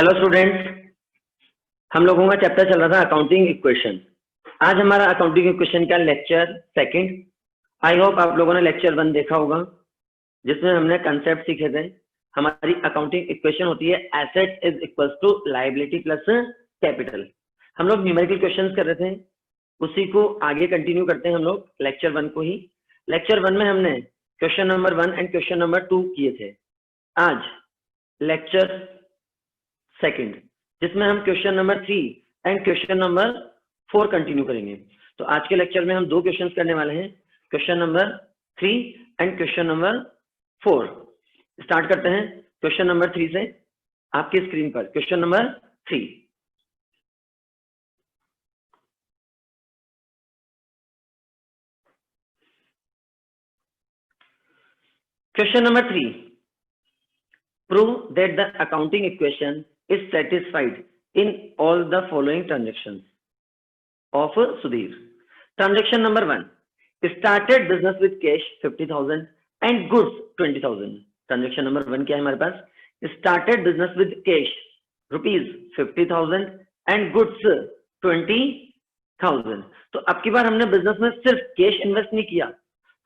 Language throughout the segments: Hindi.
हेलो स्टूडेंट्स, हम लोगों का चैप्टर चल रहा था अकाउंटिंग इक्वेशन। आज हमारा अकाउंटिंग इक्वेशन का लेक्चर सेकंड। आई होप आप लोगों ने लेक्चर 1 देखा होगा, जिसमें हमने कंसेप्ट सीखे थे। हमारी अकाउंटिंग इक्वेशन होती है asset is equals to liability plus capital. हम लोग न्यूमेरिकल क्वेश्चंस कर रहे थे, उसी को आगे कंटिन्यू करते हैं हम लोग लेक्चर 1 को ही। लेक्चर 1 में हमने question number 1 and question number 2 किए थे। आज लेक्चर सेकंड, जिसमें हम question number 3 and question number 4 continue करेंगे। तो आज के लेक्चर में हम 2 क्वेश्चंस करने वाले हैं, question number 3 and question number 4। Start करते हैं क्वेश्चन नंबर 3 से। आपकी स्क्रीन पर question number 3। Question number 3, prove that the accounting equation is satisfied in all the following transactions of Sudhir. Transaction number 1, started business with cash 50,000 and goods 20,000. Transaction number 1 क्या है हमारे पास? Started business with cash rupees 50,000 and goods 20,000. तो अब की बार हमने बिजनेस में सिर्फ कैश इन्वेस्ट नहीं किया,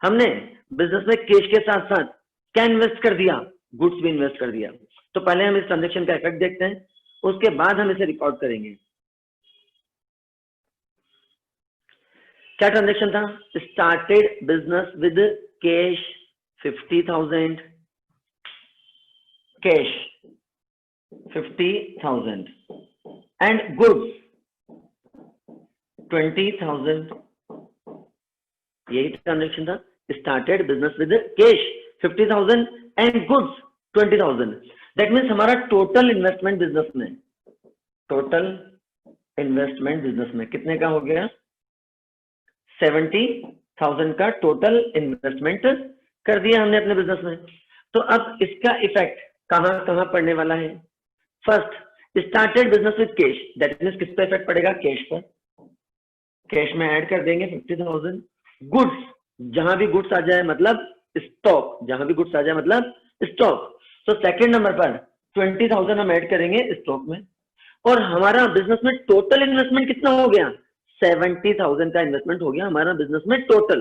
हमने बिजनेस में कैश के साथ साथ क्या इन्वेस्ट कर दिया? गुड्स भी इन्वेस्ट कर दिया। तो पहले हम इस ट्रांजैक्शन का इफेक्ट देखते हैं, उसके बाद हम इसे रिकॉर्ड करेंगे। क्या ट्रांजैक्शन था? Started business with cash 50,000, cash 50,000 and goods 20,000। यही ट्रांजैक्शन था, started business with cash 50,000 and goods 20,000। That means हमारा टोटल इन्वेस्टमेंट बिजनेस में, टोटल इन्वेस्टमेंट बिजनेस में कितने का हो गया? 70,000 का टोटल इन्वेस्टमेंट कर दिया हमने अपने बिजनेस में। तो अब इसका इफेक्ट कहां कहां पड़ने वाला है? First, started business with cash, that means किस पे इफेक्ट पड़ेगा? कैश पर। कैश में ऐड कर देंगे 50,000। गुड्स, जहां भी गुड्स आ जाए मतलब स्टॉक, जहां भी गुड्स आ जाए मतलब स्टॉक। तो सेकंड नंबर पर 20,000 हम ऐड करेंगे स्टॉक में। और हमारा बिजनेस में टोटल इन्वेस्टमेंट कितना हो गया? 70,000 का इन्वेस्टमेंट हो गया हमारा बिजनेस में टोटल।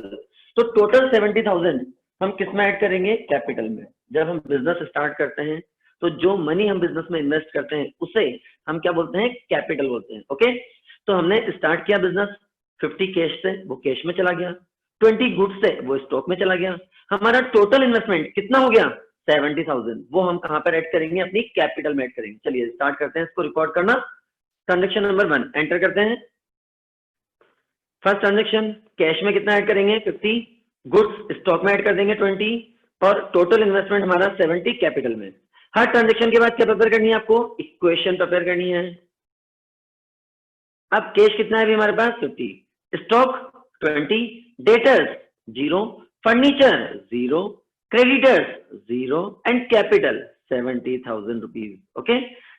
तो टोटल 70,000 हम किस में ऐड करेंगे? कैपिटल में। जब हम बिजनेस स्टार्ट करते हैं तो जो मनी हम बिजनेस में इन्वेस्ट करते हैं उसे हम क्या बोलते हैं? कैपिटल बोलते हैं। ओके, तो हमने स्टार्ट किया बिजनेस 50 कैश से, वो कैश में चला गया। 20 गुड्स से, वो स्टॉक में चला गया। हमारा टोटल इन्वेस्टमेंट कितना हो गया? 70,000। वो हम कहां पर ऐड करेंगे? अपनी कैपिटल में ऐड करेंगे। चलिए स्टार्ट करते हैं इसको रिकॉर्ड करना। ट्रांजैक्शन नंबर 1 एंटर करते हैं। फर्स्ट ट्रांजैक्शन, कैश में कितना ऐड करेंगे? 50, गुड्स स्टॉक में ऐड कर देंगे 20, और टोटल इन्वेस्टमेंट हमारा 70 कैपिटल में। हर ट्रांजैक्शन के बाद क्या प्रिपेयर करनी है आपको? इक्वेशन प्रिपेयर करनी है। अब कैश कितना है अभी हमारे पास? 50, stock 20, debtors 0, furniture 0, creditors 0 and capital 70,000 rupees. Okay,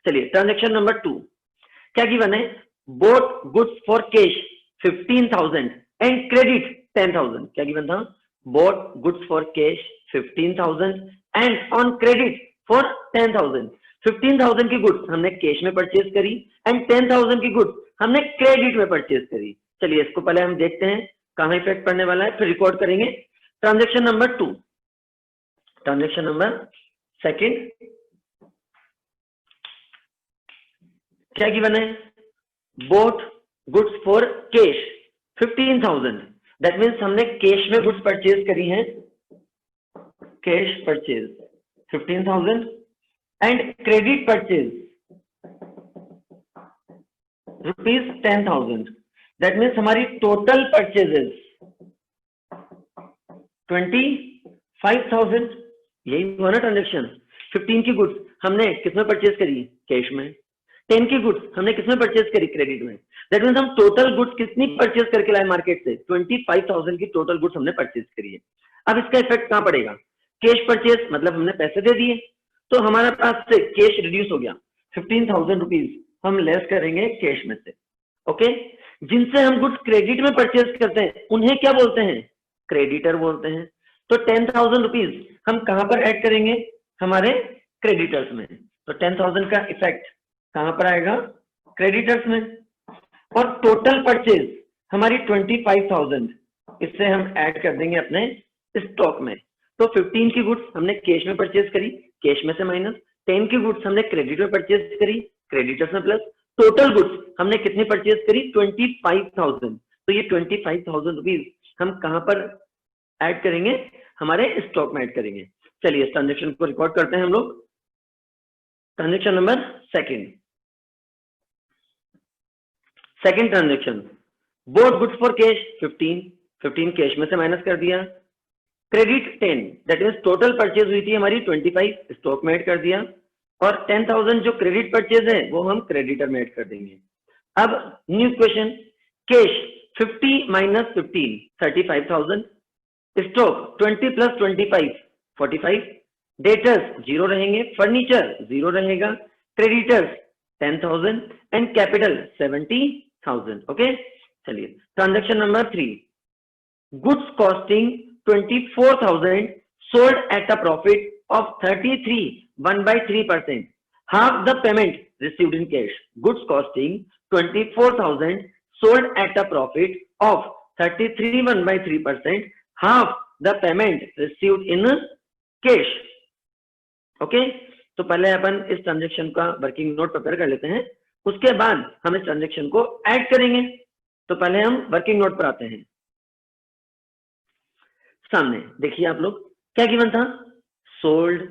चलिए ट्रांजैक्शन नंबर 2 क्या गिवन है? Boat goods for cash 15,000 and credit 10,000। क्या गिवन था? Boat goods for cash 15,000 and on credit for 10,000। 15,000 की गुड्स हमने कैश में परचेज करी एंड 10,000 की गुड्स हमने क्रेडिट में परचेज करी। चलिए इसको पहले हम देखते हैं कहां इफेक्ट पड़ने वाला है, फिर रिकॉर्ड करेंगे। Transaction number 2, transaction number second क्या गिवन है? Boat goods for cash 15,000। That means हमने कैश में गुड्स परचेज करी हैं, cash purchase 15,000 and credit purchase rupees 10,000। That means हमारी टोटल परचेजेस 25,000। यही हुआ ना ट्रांजेक्शन। 15 की गुड्स हमने किसमें परचेज करी? कैश में। 10 की गुड्स हमने किसमें परचेज करी? क्रेडिट में। दैट मीन्स हम टोटल गुड्स कितनी परचेज करके लाए मार्केट से? 25,000 की टोटल गुड्स हमने परचेज करी है। अब इसका इफेक्ट कहां पड़ेगा? कैश परचेज मतलब हमने पैसे दे दिए, तो हमारे पास से कैश रिड्यूस हो गया। 15,000 रुपीज हम लेस करेंगे कैश में से। ओके, जिनसे हम गुड्स क्रेडिट में परचेज करते हैं उन्हें क्या बोलते हैं? क्रेडिटर बोलते हैं। तो 10,000 रुपीज हम कहां पर ऐड करेंगे? हमारे क्रेडिटर्स में। तो 10,000 का इफेक्ट कहां पर आएगा, क्रेडिटर्स में। और टोटल परचेज हमारी 25,000, इससे हम ऐड कर देंगे अपने स्टॉक में। तो 15 की गुड्स हमने कैश में परचेज करी, कैश में से माइनस, 10 की गुड्स हमने क्रेडिट में परचेज करी, क्रेडिटर्स में प्लस, टोटल गुड्स हमने कितनी परचेज करी, 25,000। तो ये 25,000 रुपीज हम कहां पर ऐड करेंगे, हमारे स्टॉक में ऐड करेंगे। चलिए इस ट्रांजेक्शन को रिकॉर्ड करते हैं हम लोग। Transaction number second transaction, both goods for cash 15 cash में से माइनस कर दिया, credit 10, that means total purchase हुई थी हमारी 25, स्टॉक में ऐड कर दिया, और 10,000 जो क्रेडिट परचेज है वो हम क्रेडिटर में ऐड कर देंगे। अब new question, cash 50 minus 15 35,000, stock 20 plus 25 45, debtors 0 रहेंगे, फर्नीचर 0 रहेगा, क्रेडिटर्स 10,000 एंड कैपिटल 70,000। ओके, चलिए transaction number 3, goods costing 24,000 sold at a profit of 33 1/3%, half the payment received in cash. Goods costing 24,000 sold at a profit of 33 1/3%, half the payment received in cash. Okay, तो पहले अपन इस ट्रांजेक्शन का वर्किंग नोट प्रिपेयर कर लेते हैं, उसके बाद हम इस ट्रांजेक्शन को ऐड करेंगे। तो पहले हम वर्किंग नोट पर आते हैं। सामने देखिए आप लोग, क्या गिवन था, sold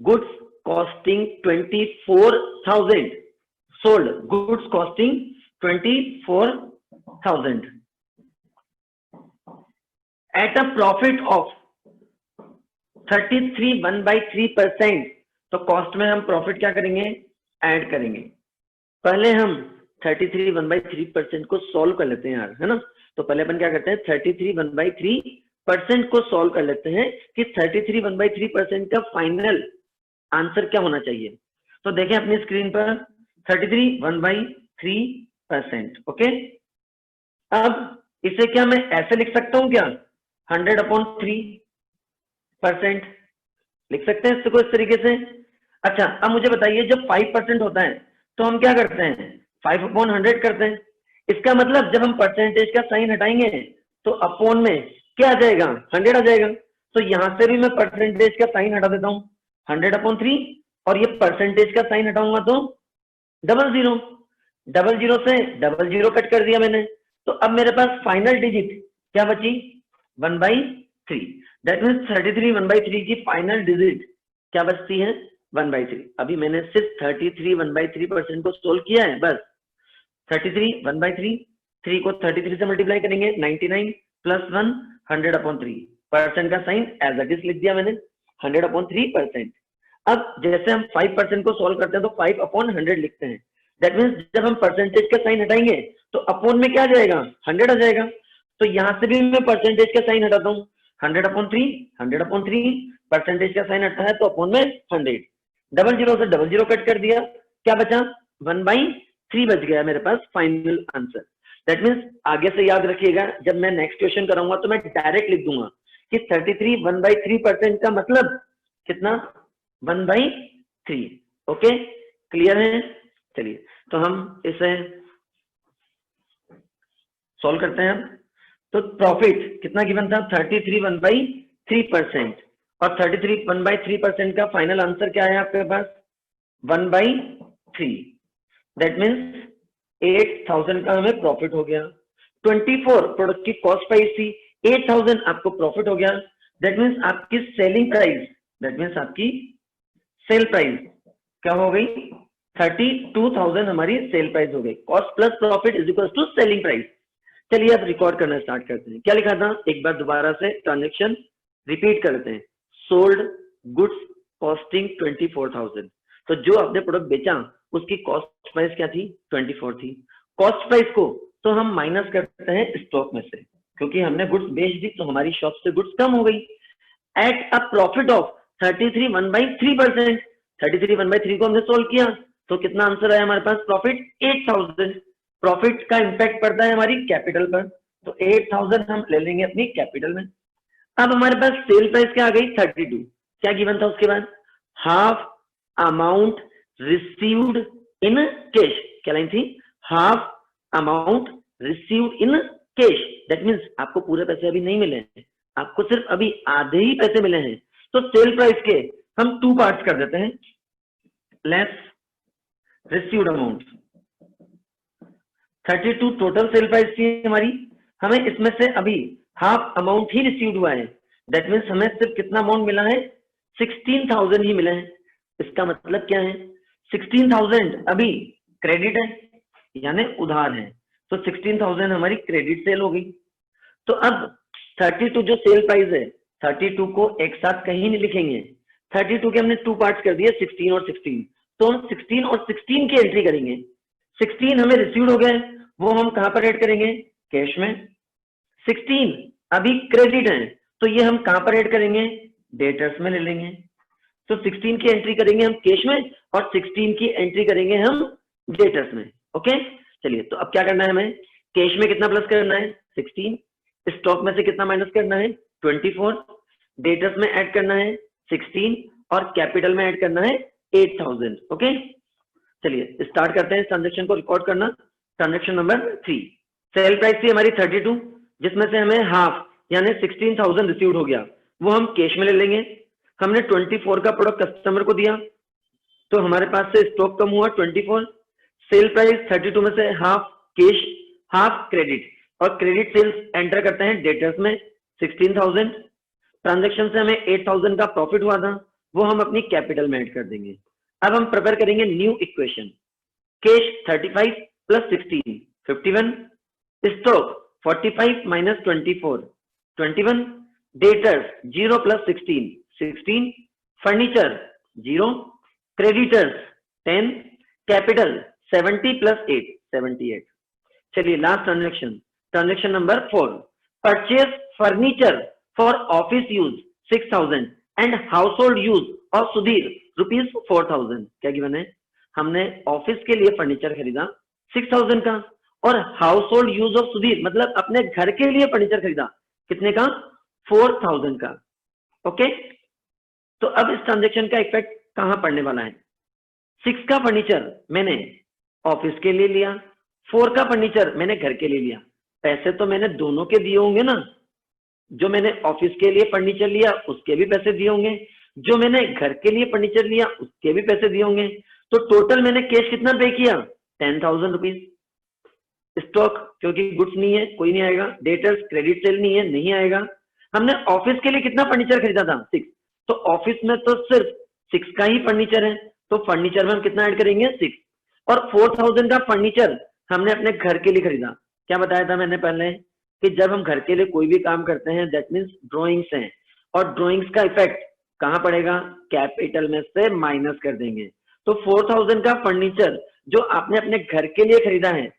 goods costing 24,000, sold goods costing 24,000 eight a profit of 33 1/3%। तो कॉस्ट में हम प्रॉफिट क्या करेंगे, ऐड करेंगे। पहले हम 33 1/3% को सॉल्व कर लेते हैं यार, है ना। तो पहले अपन क्या करते हैं, 33 1/3% को सॉल्व कर लेते हैं कि 33 1/3% का फाइनल आंसर क्या होना चाहिए। तो देखें अपनी स्क्रीन पर 33 1/3%। ओके, अब इसे क्या मैं ऐसे लिख सकता हूं क्या, 100/3% लिख सकते हैं इससे को इस तरीके से। अच्छा, अब मुझे बताइए जब 5% होता है तो हम क्या करते हैं, 5/100 करते हैं। इसका मतलब जब हम परसेंटेज का साइन हटाएंगे तो अपोन में क्या आ जाएगा, 100 आ जाएगा। तो यहां से भी मैं परसेंटेज का साइन हटा देता हूं, 100/3, और ये परसेंटेज का साइन हटाऊंगा तो 00, 00 से 00 कट कर दिया मैंने। तो अब मेरे पास फाइनल डिजिट क्या बची, 1/3। दैट मीन्स 33 1/3 की फाइनल डिजिट क्या बचती है, 1/3। अभी मैंने सिर्फ 33 1/3% को सोल्व किया है बस। 33 1/3, 3 को 33 से मल्टीप्लाई करेंगे, 99 प्लस 1 100/3, परसेंट का साइन एज इट इज लिख दिया मैंने, 100/3%। अब जैसे हम 5% को सोल्व करते हैं तो 5/100 लिखते हैं। दैट मीन्स जब हम परसेंटेज का साइन हटाएंगे तो अपोन में क्या आ जाएगा, 100 आ जाएगा। तो यहां से भी मैं परसेंटेज का साइन हटाता हूँ, 100/3, 100/3, परसेंटेज का साइन हटा है तो अपोन में 100, 00 से 00 कट कर दिया, क्या बचा, 1/3 बच गया मेरे पास फाइनल आंसर। दैट मीन्स आगे से याद रखिएगा, जब मैं नेक्स्ट क्वेश्चन कराऊंगा तो मैं डायरेक्ट लिख दूंगा कि 33 1/3% का मतलब कितना, 1/3। ओके, क्लियर है। चलिए तो हम इसे सॉल्व करते हैं। तो प्रॉफिट कितना गिवन था, 33 1/3%, और 33 1/3% का फाइनल आंसर क्या है आपके पास, 1/3। दैट मीन्स 8,000 का हमें प्रॉफिट हो गया। 24 प्रोडक्ट की कॉस्ट प्राइस थी, 8,000 आपको प्रॉफिट हो गया। दैट मीन्स आपकी सेलिंग प्राइस, दैट मीन्स आपकी सेल प्राइस क्या हो गई, 32,000 हमारी सेल प्राइस हो गई। Cost plus profit is equal to selling price. चलिए अब रिकॉर्ड करना स्टार्ट करते हैं। क्या लिखा था, एक बार दोबारा से ट्रांजेक्शन रिपीट करते हैं। सोल्ड गुड्स कॉस्टिंग 24,000, तो जो आपने प्रोडक्ट बेचा उसकी कॉस्ट प्राइस क्या थी, 24 थी। कॉस्ट प्राइस को तो हम माइनस करते हैं स्टॉक में से, क्योंकि हमने गुड्स बेच दी तो हमारी शॉप से गुड्स कम हो गई। एट अ प्रॉफिट ऑफ 33 1/3%, 33 1/3 को हमने सोल्व किया तो कितना आंसर आया हमारे पास, प्रॉफिट 8,000। प्रॉफिट का इंपैक्ट पड़ता है हमारी कैपिटल पर, तो 8,000 हम ले लेंगे अपनी कैपिटल में। अब हमारे पास सेल प्राइस क्या आ गई, 32। क्या गिवन था उसके बाद, half amount received in cash, क्या लाइन थी, half amount received in cash, that means आपको पूरे पैसे अभी नहीं मिले हैं, आपको सिर्फ अभी आधे ही पैसे मिले हैं। तो सेल प्राइस के हम 2 पार्ट्स कर देते हैं, less received amount 32 total sale price थी हमारी, हमें इसमें से अभी हाफ अमाउंट ही रिसीव्ड हुआ है, दैट मीन्स हमें सिर्फ कितना अमाउंट मिला है, 16,000 ही मिला है। इसका मतलब क्या है, 16,000 अभी क्रेडिट है यानी उधार है, तो 16,000 हमारी क्रेडिट सेल हो गई। तो अब 32 जो सेल प्राइस है, 32 को एक साथ कहीं नहीं लिखेंगे, 32 के हमने 2 पार्ट्स कर दिए, 16 और 16, तो हम 16 और 16 की एंट्री करेंगे। 16 हमें रिसीव्ड हो गए, वो हम कहां पर ऐड करेंगे, कैश में। 16 अभी क्रेडिट है, तो ये हम कहां पर ऐड करेंगे, डेटर्स में ले लेंगे। तो 16 की एंट्री करेंगे हम कैश में और 16 की एंट्री करेंगे हम डेटर्स में। ओके, चलिए तो अब क्या करना है, हमें कैश में कितना प्लस करना है, 16, स्टॉक में से कितना माइनस करना है, 24, डेटर्स में ऐड करना है 16 और कैपिटल में ऐड करना है 8,000। ओके, चलिए स्टार्ट करते हैं ट्रांजेक्शन को रिकॉर्ड करना। ट्रांजेक्शन नंबर 3, सेल प्राइस थी हमारी 32, जिसमें से हमें हाफ यानी 16,000 रिसीव्ड हो गया, वो हम कैश में ले लेंगे। हमने 24 का प्रोडक्ट कस्टमर को दिया, तो हमारे पास से स्टॉक कम हुआ 24, सेल प्राइस 32 में से हाफ कैश हाफ क्रेडिट, और क्रेडिट सेल्स एंटर करते हैं डेटर्स में 16,000। ट्रांजेक्शन से हमें 8,000 का प्रॉफिट हुआ था, वो हम अपनी कैपिटल में ऐड कर देंगे। अब हम प्रिपेयर करेंगे new equation, cash 35 plus 16 51, stock 45 minus 24 21, debtors 0 plus 16 16, furniture 0, creditors 10, capital 70 plus 8 78। चलिए last transaction, transaction number 4, purchase furniture for office use 6,000 and house hold use और सुधीर रुपीज 4,000। क्या गिवन है, हमने ऑफिस के लिए फर्नीचर खरीदा 6,000 का, और house hold use of Sudhir मतलब अपने घर के लिए फर्नीचर खरीदा कितने का, 4,000 का। ओके, तो अब इस ट्रांजेक्शन का इफेक्ट कहां पड़ने वाला है, 6 का फर्नीचर मैंने ऑफिस के लिए लिया, 4 का फर्नीचर मैंने घर के लिए लिया, पैसे तो मैंने दोनों के दिए होंगे ना, जो मैंने ऑफिस के लिए फर्नीचर लिया उसके भी पैसे दिए होंगे, जो मैंने घर के लिए फर्नीचर लिया उसके भी पैसे दिए होंगे, तो टोटल मैंने कैश कितना पे किया, 10,000 रुपीज। स्टॉक क्योंकि गुड्स नहीं है कोई नहीं आएगा, डेटर्स क्रेडिट सेल नहीं है नहीं आएगा। हमने ऑफिस के लिए कितना फर्नीचर खरीदा था, 6, तो ऑफिस में तो सिर्फ 6 का ही फर्नीचर है, तो फर्नीचर में हम कितना ऐड करेंगे, 6, और 4,000 का फर्नीचर हमने अपने घर के लिए खरीदा। क्या बताया था मैंने पहले कि जब हम घर के लिए कोई भी काम करते हैं दैट मीन्स ड्रॉइंग्स हैं, और ड्रॉइंग्स का इफेक्ट कहां पड़ेगा, कैपिटल में से माइनस कर देंगे। तो 4,000 का फर्नीचर जो आपने अपने घर के लिए खरीदा है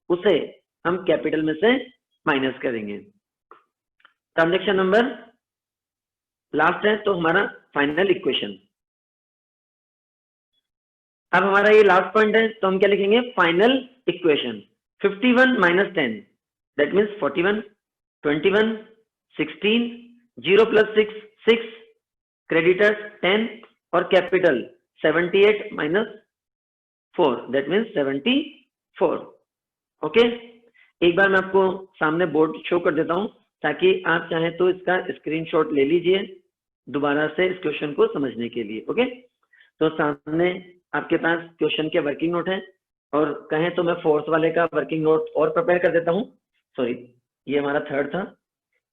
उसे हम कैपिटल में से माइनस करेंगे। ट्रांजेक्शन नंबर लास्ट है, तो हमारा फाइनल इक्वेशन। अब हमारा ये लास्ट पॉइंट है, तो हम क्या लिखेंगे, final equation 51 minus 10 that means 41, 21, 16, 0 plus 6 6, creditors 10 और capital 78 minus 4 that means 74। Okay, एक बार मैं आपको सामने बोर्ड शो कर देता हूं ताकि आप चाहें तो इसका स्क्रीनशॉट ले लीजिए दोबारा से इस क्वेश्चन को समझने के लिए। ओके, तो सामने आपके पास क्वेश्चन के वर्किंग नोट है, और कहें तो मैं फोर्थ वाले का वर्किंग नोट और प्रिपेयर कर देता हूं, सॉरी ये हमारा थर्ड था,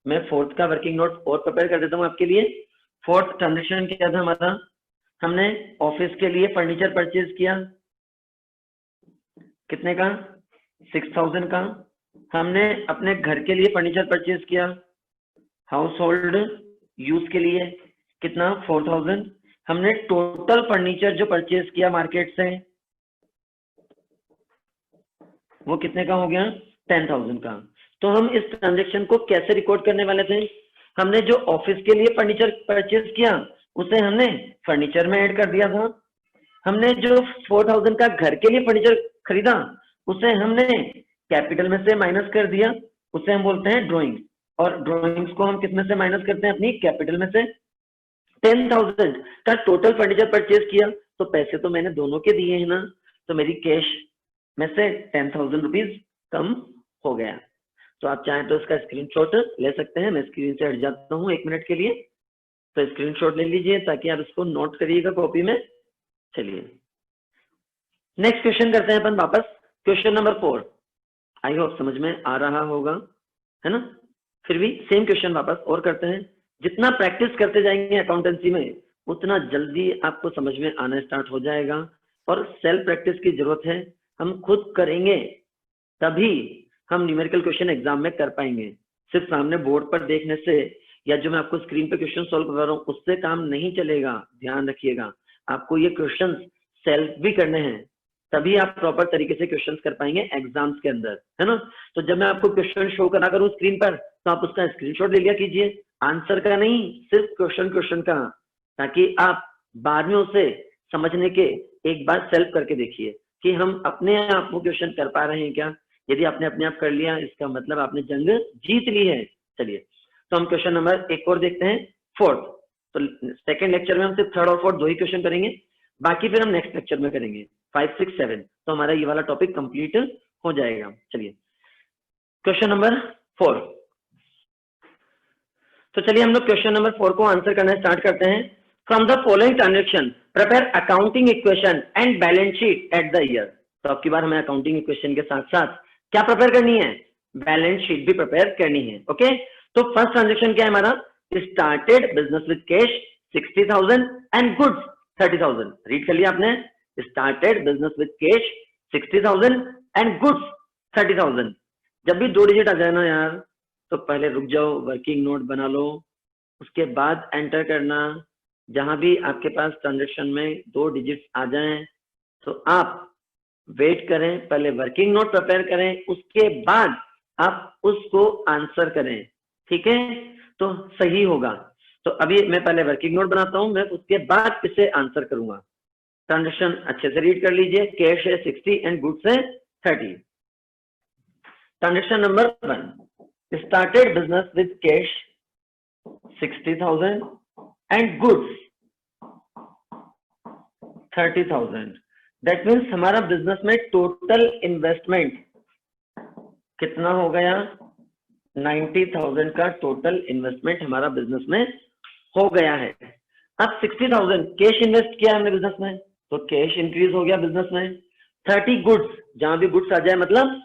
मैं फोर्थ का वर्किंग नोट और प्रिपेयर कर देता हूं आपके लिए। फोर्थ ट्रांजेक्शन क्या था हमारा, हमने ऑफिस के लिए फर्नीचर परचेज किया कितने का, 6,000 का। हमने अपने घर के लिए फर्नीचर परचेज किया हाउस होल्ड यूज के लिए कितना, 4,000। हमने टोटल फर्नीचर जो परचेज किया मार्केट से वो कितने का हो गया, 10,000 का। तो हम इस ट्रांजेक्शन को कैसे रिकॉर्ड करने वाले थे, हमने जो ऑफिस के लिए फर्नीचर परचेज किया उसे हमने फर्नीचर में ऐड कर दिया था, हमने जो 4,000 का घर के लिए फर्नीचर खरीदा उसे हमने कैपिटल में से माइनस कर दिया, उसे हम बोलते हैं ड्राइंग्स, और ड्राइंग्स को हम किसमें से माइनस करते हैं, अपनी कैपिटल में से। 10,000 का टोटल फर्नीचर परचेज किया, तो पैसे तो मैंने दोनों के दिए हैं ना, तो मेरी कैश में से 10,000 रुपीज कम हो गया। तो आप चाहें तो इसका स्क्रीनशॉट ले सकते हैं। मैं स्क्रीन से हट जाता हूँ 1 मिनट के लिए, तो स्क्रीनशॉट ले लीजिए ताकि आप इसको नोट करिएगा कॉपी में। चलिए नेक्स्ट क्वेश्चन करते हैं अपन वापस, क्वेश्चन नंबर 4। आई होप समझ में आ रहा होगा, है ना। फिर भी सेम क्वेश्चन वापस और करते हैं। जितना प्रैक्टिस करते जाएंगे अकाउंटेंसी में उतना जल्दी आपको समझ में आना स्टार्ट हो जाएगा। और सेल्फ प्रैक्टिस की जरूरत है, हम खुद करेंगे तभी हम न्यूमेरिकल क्वेश्चन एग्जाम में कर पाएंगे। सिर्फ सामने बोर्ड पर देखने से या जो मैं आपको स्क्रीन पे क्वेश्चन सॉल्व कर रहा हूँ उससे काम नहीं चलेगा। ध्यान रखिएगा, आपको ये क्वेश्चन सेल्फ भी करने हैं, तभी आप प्रॉपर तरीके से क्वेश्चन कर पाएंगे एग्जाम्स के अंदर, है ना। तो जब मैं आपको क्वेश्चन शो करा करूँ स्क्रीन पर, तो आप उसका स्क्रीनशॉट ले लिया कीजिए, आंसर का नहीं, सिर्फ क्वेश्चन का, ताकि आप बाद में उसे समझने के एक बार सेल्फ करके देखिए कि हम अपने आप को क्वेश्चन कर पा रहे हैं क्या। यदि आपने अपने आप कर लिया, इसका मतलब आपने जंग जीत ली है। चलिए तो हम क्वेश्चन नंबर एक और देखते हैं, 4th। तो सेकंड लेक्चर में हम सिर्फ 3rd और 4th दो ही क्वेश्चन करेंगे, बाकी फिर हम नेक्स्ट लेक्चर में करेंगे 5, 6, 7। तो हमारा ये वाला टॉपिक कंप्लीट हो जाएगा। चलिए क्वेश्चन नंबर 4। तो चलिए हम लोग क्वेश्चन नंबर 4 को आंसर करना स्टार्ट करते हैं। From the following transaction prepare accounting equation and balance sheet at the year. तो अब की बार हमें अकाउंटिंग इक्वेशन के साथ साथ क्या प्रिपेयर करनी है, बैलेंस शीट भी प्रिपेयर करनी है। ओके, तो फर्स्ट ट्रांजेक्शन क्या है हमारा, started business with cash 60,000 and goods 30,000। Read कर लिया आपने, started business with cash 60,000 and goods 30,000। जब भी 2 डिजिट आ जाए ना यार, तो पहले रुक जाओ, वर्किंग नोट बना लो, उसके बाद एंटर करना। जहां भी आपके पास ट्रांजेक्शन में 2 डिजिट्स आ जाएं तो आप वेट करें, पहले वर्किंग नोट प्रिपेयर करें, उसके बाद आप उसको आंसर करें, ठीक है, तो सही होगा। तो अभी मैं पहले वर्किंग नोट बनाता हूं, मैं उसके बाद इसे आंसर करूंगा। ट्रांजेक्शन अच्छे से रीड कर लीजिए, कैश है 60 एंड गुड्स है 30। Transaction number 1, started business with cash 60,000 and goods 30,000। That means हमारा बिजनेस में टोटल इन्वेस्टमेंट कितना हो गया, 90,000 का टोटल इन्वेस्टमेंट हमारा बिजनेस में हो गया है। अब 60,000 कैश इन्वेस्ट किया हमने बिजनेस में, तो कैश इंक्रीज हो गया बिजनेस में। 30 गुड्स, जहां भी गुड्स आ जाए मतलब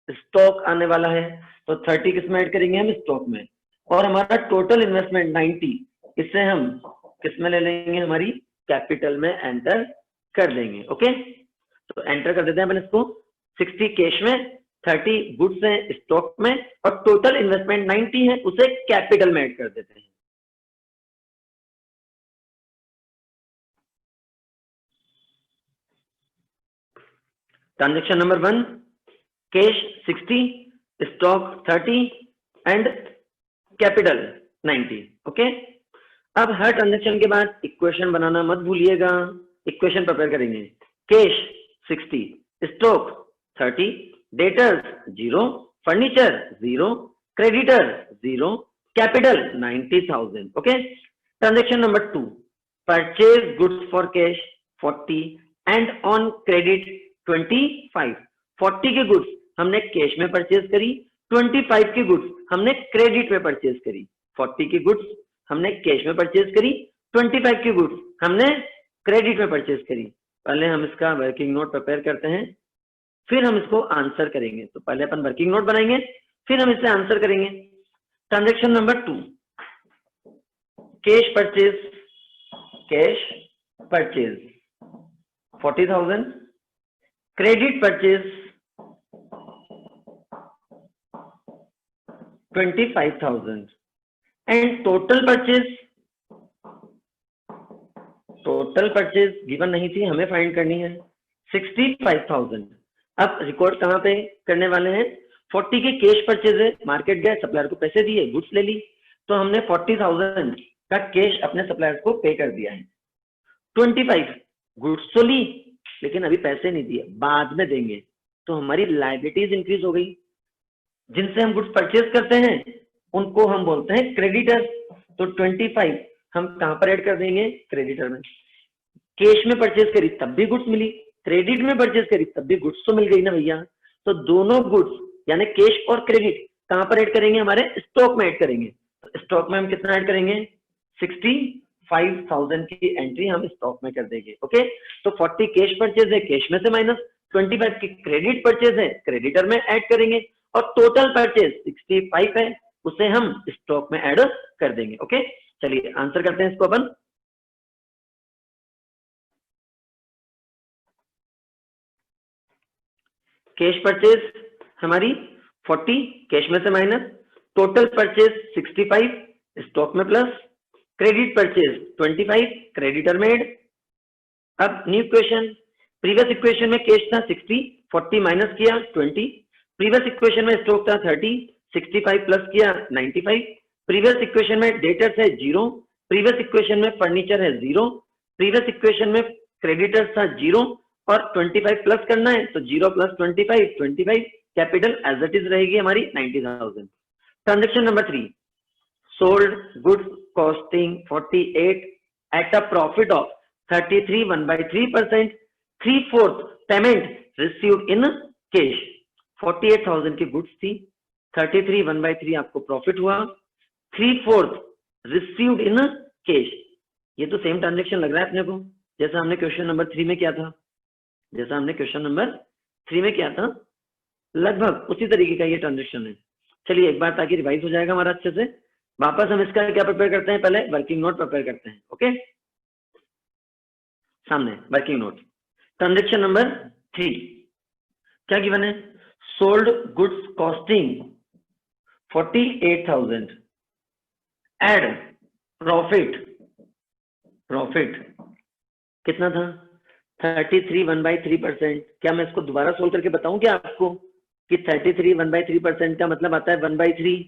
स्टॉक आने वाला है, तो 30 किस में ऐड करेंगे हम, स्टॉक में। और हमारा टोटल इन्वेस्टमेंट 90, इसे हम किस में ले लेंगे, हमारी कैपिटल में एंटर कर देंगे। ओके, तो एंटर कर देते हैं अपन इसको, 60 कैश में, 30 गुड्स है स्टॉक में, और टोटल इन्वेस्टमेंट 90 है, उसे कैपिटल में ऐड कर देते हैं। Transaction number 1, cash 60, stock 30 and capital 90। Okay, अब हर ट्रांजेक्शन के बाद इक्वेशन बनाना मत भूलिएगा। इक्वेशन प्रिपेयर करेंगे, cash 60, stock 30, debtors 0, furniture 0, creditor 0, capital 90,000। Okay, transaction number 2, purchase goods for cash 40 and on credit 25। 40 के गुड्स हमने कैश में परचेज करी, 25 की गुड्स हमने क्रेडिट में परचेज करी। 40 की गुड्स हमने कैश में परचेज करी, 25 की गुड्स हमने क्रेडिट में परचेज करी। पहले हम इसका वर्किंग नोट प्रिपेयर करते हैं, फिर हम इसको आंसर करेंगे। तो पहले अपन वर्किंग नोट बनाएंगे, फिर हम इसे आंसर करेंगे। Transaction number 2, cash purchase 40,000, credit purchase 25,000 and total purchase given नहीं थी, हमें फाइंड करनी है 65,000। अब रिकॉर्ड कहां पे करने वाले हैं, 40 के कैश परचेज है, मार्केट गए, सप्लायर को पैसे दिए, गुड्स ले ली, तो हमने 40,000 का कैश अपने सप्लायर को पे कर दिया है। 25 गुड्स तो ली लेकिन अभी पैसे नहीं दिए, बाद में देंगे, तो हमारी लायबिलिटीज इंक्रीज हो गई। जिनसे हम गुड्स परचेज करते हैं उनको हम बोलते हैं क्रेडिटर। तो 25 हम कहां पर ऐड कर देंगे, क्रेडिटर में। कैश में परचेज करी तब भी गुड्स मिली, क्रेडिट में परचेज करी तब भी गुड्स तो मिल गई ना भैया। तो दोनों गुड्स यानी कैश और क्रेडिट कहां पर ऐड करेंगे, हमारे स्टॉक में ऐड करेंगे। तो स्टॉक में हम कितना ऐड करेंगे, 65,000 की एंट्री हम स्टॉक में कर देंगे। ओके, तो 40 कैश परचेज है, कैश में से माइनस 25 की क्रेडिट परचेज है, क्रेडिटर में ऐड करेंगे, और टोटल परचेज 65 है, उसे हम स्टॉक में ऐड कर देंगे। ओके, चलिए आंसर करते हैं इसको अपन। कैश परचेज हमारी 40, कैश में से माइनस, टोटल परचेज 65, स्टॉक में प्लस, क्रेडिट परचेज 25, क्रेडिटर में ऐड। अब न्यू इक्वेशन, प्रीवियस इक्वेशन में कैश था 60, 40 माइनस किया 20, प्रीवियस इक्वेशन में स्टॉक था 30, 65 प्लस किया 95, प्रीवियस इक्वेशन में डेटर्स है 0, प्रीवियस इक्वेशन में फर्नीचर है 0, प्रीवियस इक्वेशन में क्रेडिटर्स था 0, और 25 प्लस करना है तो 0 plus 25, 25, capital as it is रहेगी हमारी 90,000। Transaction number 3, sold goods costing 48 at a profit of 33 1/3%, 3/4 payment received in cash. 48,000 की गुड्स थी, 33 1/3 आपको प्रॉफिट हुआ, 3/4 रिसीव्ड इन कैश। ये तो सेम ट्रांजेक्शन लग रहा है अपने को जैसा हमने क्वेश्चन नंबर 3 में किया था, जैसा हमने क्वेश्चन नंबर 3 में किया था, लगभग उसी तरीके का ये ट्रांजेक्शन है। चलिए एक बार ताकि रिवाइज हो जाएगा हमारा अच्छे से, वापस हम इसका क्या प्रिपेयर करते हैं, पहले वर्किंग नोट प्रिपेयर करते हैं। ओके, सामने वर्किंग नोट। ट्रांजेक्शन नंबर 3 क्या गिवन है, sold goods costing 48,000 at profit, profit कितना था 33 1/3%। क्या मैं इसको दोबारा सोल्व करके बताऊं क्या आपको कि 33 1/3% का मतलब आता है 1/3?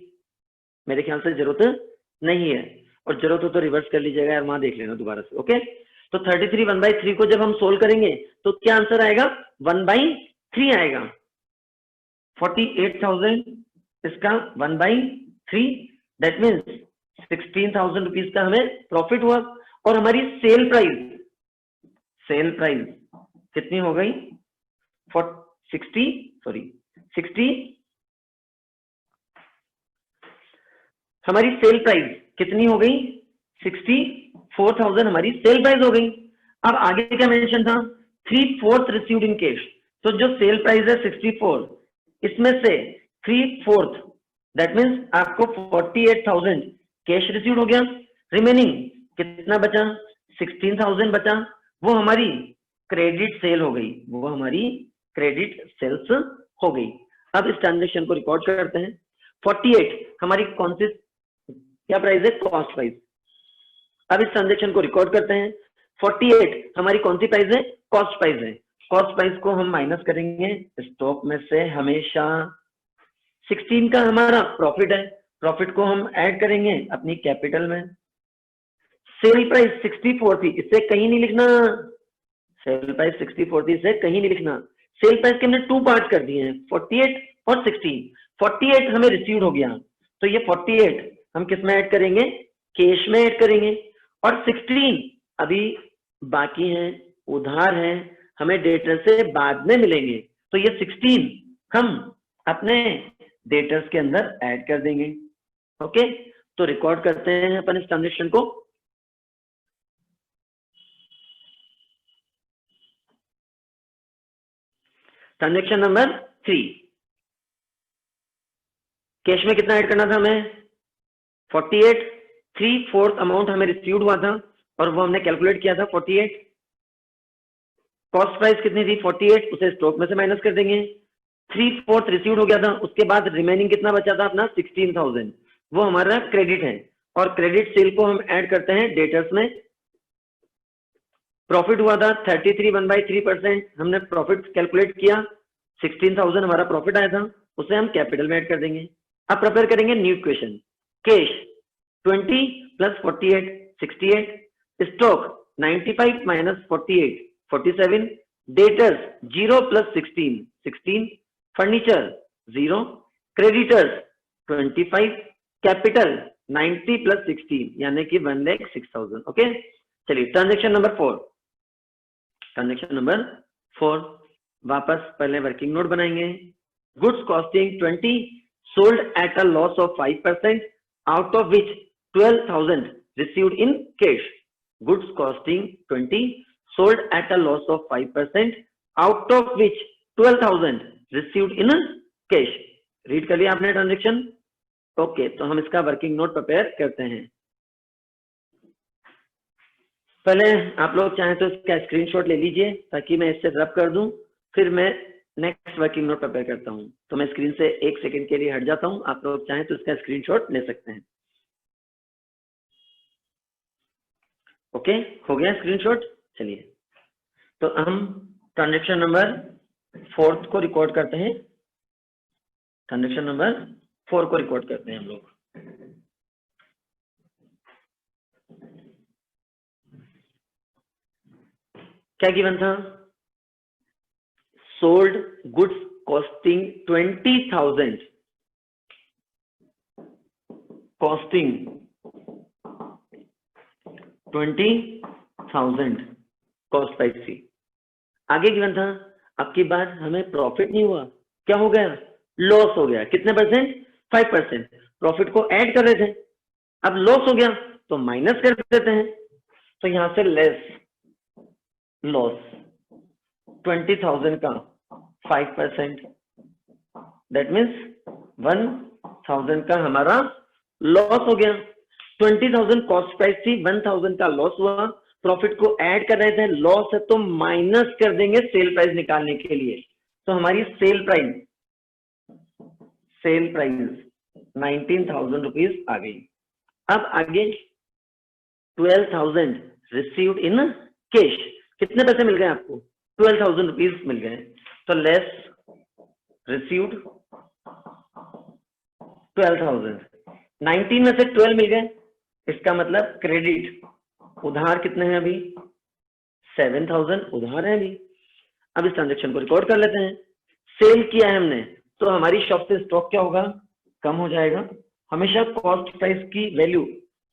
मेरे ख्याल से जरूरत नहीं है, और जरूरत हो तो रिवर्स कर लीजिएगा यार, वहां देख लेना दोबारा से। ओके, तो 33 1/3 को जब हम सोल्व करेंगे तो क्या आंसर आएगा, 1/3 आएगा। 48,000 इसका 1/3, दैट मीन्स 16,000 रुपीज का हमें प्रॉफिट हुआ, और हमारी सेल प्राइस, सेल प्राइस कितनी हो गई 60 हमारी सेल प्राइस कितनी हो गई 64,000 हमारी सेल प्राइस हो गई। अब आगे क्या मेंशन था, 3/4 रिसीव्ड इन कैश। तो जो सेल प्राइस है 64, इसमें से 3/4 दैट मीन्स आपको 48,000 कैश रिसीव्ड हो गया, रिमेनिंग कितना बचा 16,000 बचा, वो हमारी क्रेडिट सेल हो गई, वो हमारी क्रेडिट सेल्स हो गई। अब इस ट्रांजेक्शन को रिकॉर्ड करते हैं। 48 हमारी कौन सी क्या प्राइस है, कॉस्ट प्राइस। अब इस ट्रांजेक्शन को रिकॉर्ड करते हैं। 48 हमारी कौन सी प्राइस है, कॉस्ट प्राइस है। कॉस्ट प्राइस को हम माइनस करेंगे स्टॉक में से हमेशा। 16 का हमारा प्रॉफिट है, प्रॉफिट को हम ऐड करेंगे अपनी कैपिटल में। सेल प्राइस 64 थी, इससे कहीं नहीं लिखना, सेल प्राइस 64 थी, इससे कहीं नहीं लिखना। सेल प्राइस के हमने 2 पार्ट कर दिए हैं, 48 और 16। 48 हमें रिसीव्ड हो गया, तो ये 48 हम किस में ऐड करेंगे, कैश में ऐड करेंगे, और 16 अभी बाकी है, उधार है, हमें डेटर से बाद में मिलेंगे, तो ये 16 हम अपने डेटर्स के अंदर ऐड कर देंगे। ओके, तो रिकॉर्ड करते हैं अपन इस ट्रांजेक्शन को। ट्रांजेक्शन नंबर 3, कैश में कितना ऐड करना था हमें 48, 3/4 अमाउंट हमें रिसीव्ड हुआ था और वो हमने कैलकुलेट किया था 48। कॉस्ट प्राइस कितनी थी 48, उसे स्टॉक में से माइनस कर देंगे। 3/4 रिसीव्ड हो गया था, उसके बाद रिमेनिंग कितना बचा था अपना 16,000, वो हमारा क्रेडिट है, और क्रेडिट सेल को हम ऐड करते हैं डेटर्स में। प्रॉफिट हुआ था 33 1/3%, हमने प्रॉफिट कैलकुलेट किया, 16,000 हमारा प्रॉफिट आया था, उसे हम कैपिटल में ऐड कर देंगे। अब प्रिपेयर करेंगे new equation. Cash 20 plus 48 68, stock 95 minus 48 47, debtors 0 plus 16 16, furniture 0, creditors 25, capital 90 plus 16 यानी कि 1,06,000। ओके, चलिए ट्रांजेक्शन नंबर 4। ट्रांजेक्शन नंबर 4 वापस पहले वर्किंग नोट बनाएंगे। Goods costing 20 sold at a loss of 5% out of which 12,000 received in cash. Goods costing 20 sold at a loss of 5% out of which 12,000 received in cash. Read कर लिया आपने ट्रांजेक्शन? ओके, तो हम इसका वर्किंग नोट प्रिपेयर करते हैं। पहले आप लोग चाहें तो इसका स्क्रीनशॉट ले लीजिए ताकि मैं इससे रब कर दूं, फिर मैं नेक्स्ट वर्किंग नोट प्रिपेयर करता हूं। तो मैं स्क्रीन से 1 सेकंड के लिए हट जाता हूं, आप लोग चाहें तो इसका स्क्रीनशॉट ले सकते हैं। ओके, हो गया स्क्रीनशॉट? चलिए, तो हम ट्रांजेक्शन नंबर 4 को रिकॉर्ड करते हैं। ट्रांजेक्शन नंबर 4 को रिकॉर्ड करते हैं हम लोग। क्या गिवन था? Sold goods costing 20,000, costing 20,000 cost price थी। आगे गिवन था अब की बार हमें प्रॉफिट नहीं हुआ, क्या हो गया? लॉस हो गया। कितने परसेंट? 5%। प्रॉफिट को ऐड कर रहे थे, अब लॉस हो गया तो माइनस कर देते हैं। तो यहां से लेस लॉस 20,000 का 5%, दैट मीन्स 1,000 का हमारा लॉस हो गया। 20,000 कॉस्ट प्राइस थी, 1,000 का लॉस हुआ। प्रॉफिट को ऐड कर रहे थे, लॉस है तो माइनस कर देंगे सेल प्राइस निकालने के लिए। तो हमारी सेल प्राइस 19,000 रुपीज आ गई। अब आगे 12,000 रिसीव्ड इन कैश। कितने पैसे मिल गए आपको? 12,000 रुपीज मिल गए। तो लेस रिसीव्ड 12,000, 19 में से 12 मिल गए, इसका मतलब क्रेडिट। उधार कितने हैं अभी? 7,000 उधार है अभी। अब इस ट्रांजेक्शन को रिकॉर्ड कर लेते हैं। सेल किया है हमने तो हमारी शॉप से स्टॉक क्या होगा? कम हो जाएगा। हमेशा कॉस्ट प्राइस की वैल्यू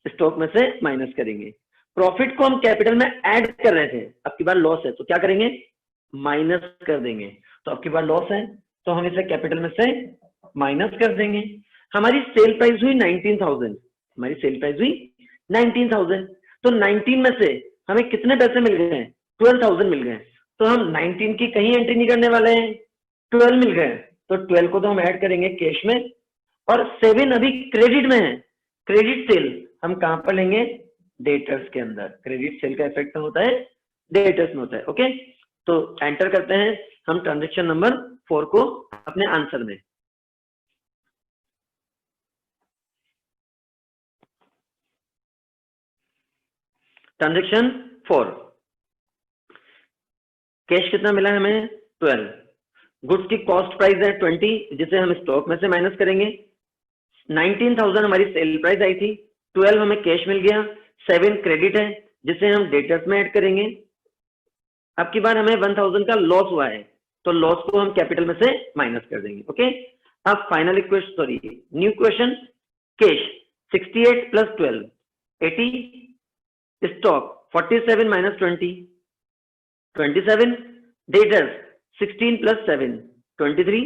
स्टॉक में से माइनस करेंगे। प्रॉफिट को हम कैपिटल में ऐड कर रहे थे, अब की बार लॉस है तो क्या करेंगे? माइनस कर देंगे। तो अब की बार लॉस है तो हम इसे कैपिटल में से माइनस कर देंगे। हमारी सेल प्राइस हुई 19,000, हमारी सेल प्राइस हुई 19,000। तो 19 में से हमें कितने पैसे मिल गए? 12,000 मिल गए। तो हम 19 की कहीं एंट्री नहीं करने वाले हैं, 12 मिल गए तो 12 को तो हम ऐड करेंगे कैश में, और 7 अभी क्रेडिट में है। क्रेडिट सेल हम कहां पर लेंगे? डेटर्स के अंदर। क्रेडिट सेल का इफेक्ट होता है डेटर्स में होता है। ओके, तो एंटर करते हैं हम ट्रांजेक्शन नंबर 4 को अपने आंसर में। ट्रांजेक्शन 4, कैश कितना मिला है हमें? 12। गुड्स की कॉस्ट प्राइस है 20, जिसे हम स्टॉक में से माइनस करेंगे। 19,000 हमारी सेल प्राइस आई थी, 12 हमें कैश मिल गया, 7 क्रेडिट है जिसे हम डेटर्स में ऐड करेंगे। अब की बार हमें 1,000 का लॉस हुआ है तो लॉस को हम कैपिटल में से माइनस कर देंगे। ओके, अब final equation, sorry new equation, cash 68 plus 12 80, stock 47 minus 20 27, debtors 16 plus 7 23,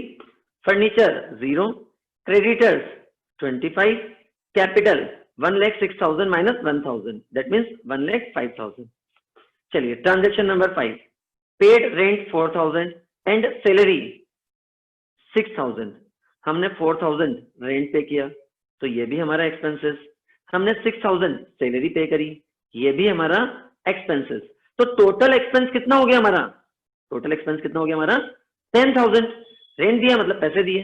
furniture 0, creditors 25, capital 1,06,000 minus 1,000, that means 1,05,000। चलिए transaction number 5, paid rent 4,000 and salary 6,000। हमने 4,000 रेंट पे किया तो ये भी हमारा एक्सपेंसेस। हमने 6,000 सैलरी पे करी, ये भी हमारा एक्सपेंसेस। तो टोटल एक्सपेंस कितना हो गया हमारा? टोटल एक्सपेंस कितना हो गया हमारा? 10,000। रेंट दिया मतलब पैसे दिए,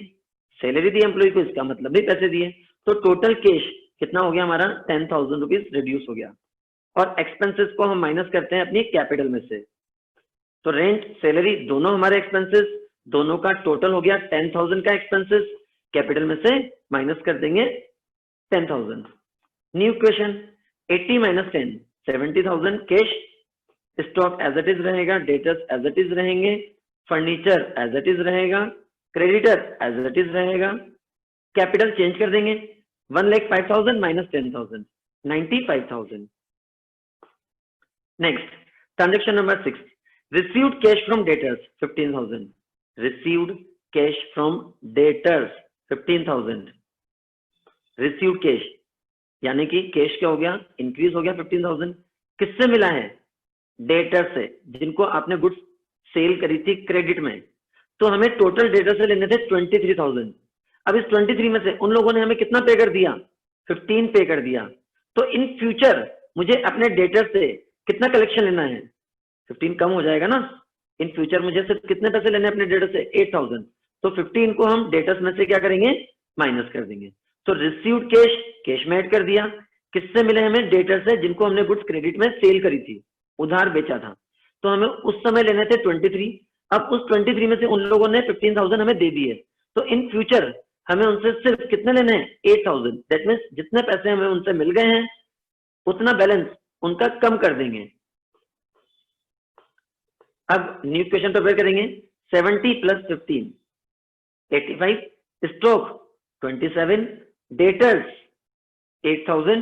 सैलरी दी एम्प्लॉय को इसका मतलब भी पैसे दिए। तो टोटल कैश कितना हो गया हमारा? 10,000 रुपीज रिड्यूस हो गया। और एक्सपेंसेस को हम माइनस करते हैं अपनी कैपिटल में से। तो रेंट सैलरी दोनों हमारे एक्सपेंसेस, दोनों का टोटल हो गया 10,000 का एक्सपेंसेस, कैपिटल में से माइनस कर देंगे 10,000। New equation 80 minus 10 70,000 cash, stock as it is रहेगा, डेटर्स एज इट इज रहेंगे, फर्नीचर एज इट इज रहेगा, क्रेडिटर एज इट इज रहेगा, कैपिटल चेंज कर देंगे 1,05,000 minus 10,000 95,000। Next transaction number 6, received cash from debtors 15,000, received cash from debtors 15,000, received cash यानी कि कैश क्या हो गया, इंक्रीज हो गया 15,000। किससे मिला है? डेटर से, जिनको आपने गुड्स सेल करी थी क्रेडिट में। तो हमें टोटल डेटर से लेने थे 23,000। अब इस 23 में से उन लोगों ने हमें कितना पे कर दिया? 15 पे कर दिया। तो इन फ्यूचर मुझे अपने डेटर से कितना कलेक्शन लेना है? 15 कम हो जाएगा ना। इन फ्यूचर मुझे सिर्फ कितने पैसे लेने अपने डेटर से? 8,000। तो 15 को हम डेटर्स में से क्या करेंगे? माइनस कर देंगे। तो रिसीव्ड कैश, कैश में ऐड कर दिया। किससे मिले हमें? डेटर से, जिनको हमने गुड्स क्रेडिट में सेल करी थी, उधार बेचा था। तो हमें उस समय लेने थे 23। अब उस 23 में से उन लोगों ने 15,000 हमें दे दिए। तो इन फ्यूचर हमें उनसे सिर्फ कितने लेने हैं? 8,000। दैट मीन्स जितने पैसे हमें उनसे मिल गए हैं उतना बैलेंस उनका कम कर देंगे। अब न्यू क्वेश्चन प्रिपेयर करेंगे। 70 plus 15 85, stock 27, debtors 8,000,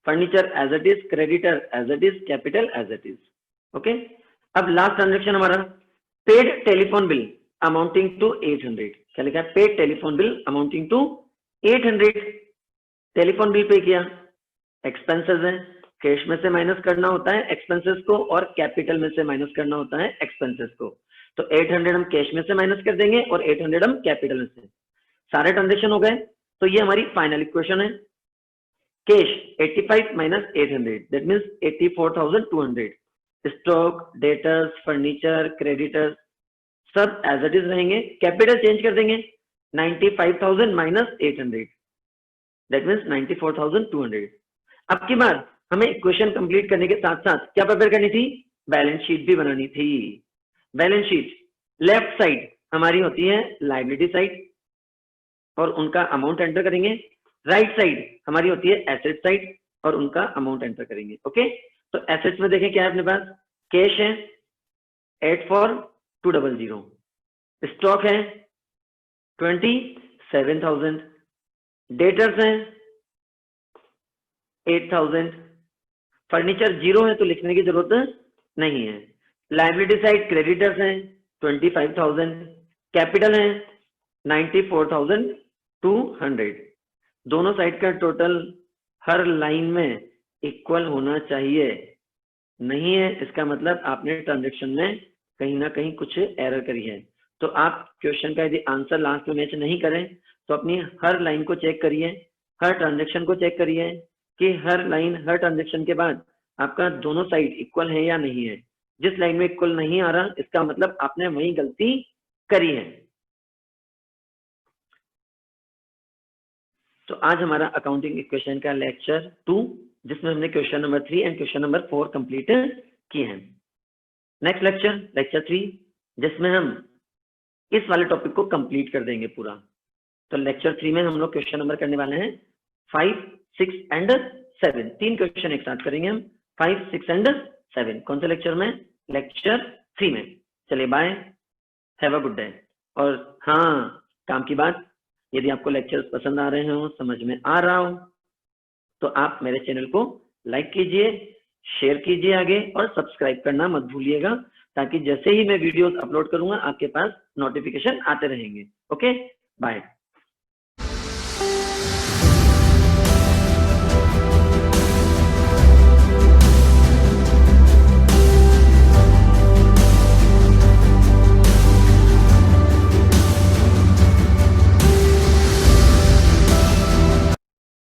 furniture as it is, creditor as it is, capital as it is. Okay, अब लास्ट ट्रांजेक्शन हमारा paid telephone bill amounting to 800। क्या लिखा है? Paid telephone bill amounting to 800। Telephone bill pay किया, एक्सपेंसेस है, कैश में से माइनस करना होता है एक्सपेंसेस को, और कैपिटल में से माइनस करना होता है एक्सपेंसेस को। तो 800 हम कैश में से माइनस कर देंगे और 800 हम कैपिटल में से। सारे ट्रांजेक्शन हो गए। तो ये हमारी फाइनल इक्वेशन है। Cash 85 minus 800, that means 84,200। Stock, debtors, furniture, creditors सब एज इट इज रहेंगे। कैपिटल चेंज कर देंगे, 95,000 माइनस 800, दैट मीन्स 94,200। अब की बार हमें इक्वेशन कंप्लीट करने के साथ साथ क्या प्रिपेयर करनी थी? बैलेंस शीट भी बनानी थी। बैलेंस शीट लेफ्ट साइड हमारी होती है लायबिलिटी साइड और उनका अमाउंट एंटर करेंगे। राइट साइड हमारी होती है एसेट साइड और उनका अमाउंट एंटर करेंगे। ओके, तो एसेट्स में देखें क्या है अपने पास? कैश है 84,200, स्टॉक है 27,000, डेटर्स हैं 8,000, फर्नीचर 0 है तो लिखने की जरूरत नहीं है। लायबिलिटी साइड क्रेडिटर्स हैं 25,000, कैपिटल है 94,200। दोनों साइड का टोटल हर लाइन में इक्वल होना चाहिए। नहीं है इसका मतलब आपने ट्रांजेक्शन में कहीं ना कहीं कुछ एरर करी है। तो आप क्वेश्चन का यदि आंसर लास्ट में मैच नहीं करें तो अपनी हर लाइन को चेक करिए, हर ट्रांजेक्शन को चेक करिए कि हर लाइन, हर ट्रांजेक्शन के बाद आपका दोनों साइड इक्वल है या नहीं है। जिस लाइन में इक्वल नहीं आ रहा इसका मतलब आपने वही गलती करी है। तो आज हमारा अकाउंटिंग इक्वेशन का लेक्चर 2, जिसमें हमने question number 3 and question number 4 complete किए हैं। नेक्स्ट लेक्चर 3, जिसमें हम इस वाले टॉपिक को कंप्लीट कर देंगे पूरा। तो लेक्चर 3 में हम लोग क्वेश्चन नंबर करने वाले हैं 5, 6 एंड 7। 3 क्वेश्चन एक साथ करेंगे हम, 5, 6 एंड 7। कौन से लेक्चर में? लेक्चर 3 में। चलिए bye, have a good day. और हाँ, काम की बात, यदि आपको लेक्चर्स पसंद आ रहे हो, समझ में आ रहा हो, तो आप मेरे चैनल को लाइक कीजिए, शेयर कीजिए आगे, और सब्सक्राइब करना मत भूलिएगा, ताकि जैसे ही मैं वीडियोस अपलोड करूंगा आपके पास नोटिफिकेशन आते रहेंगे। Okay, bye.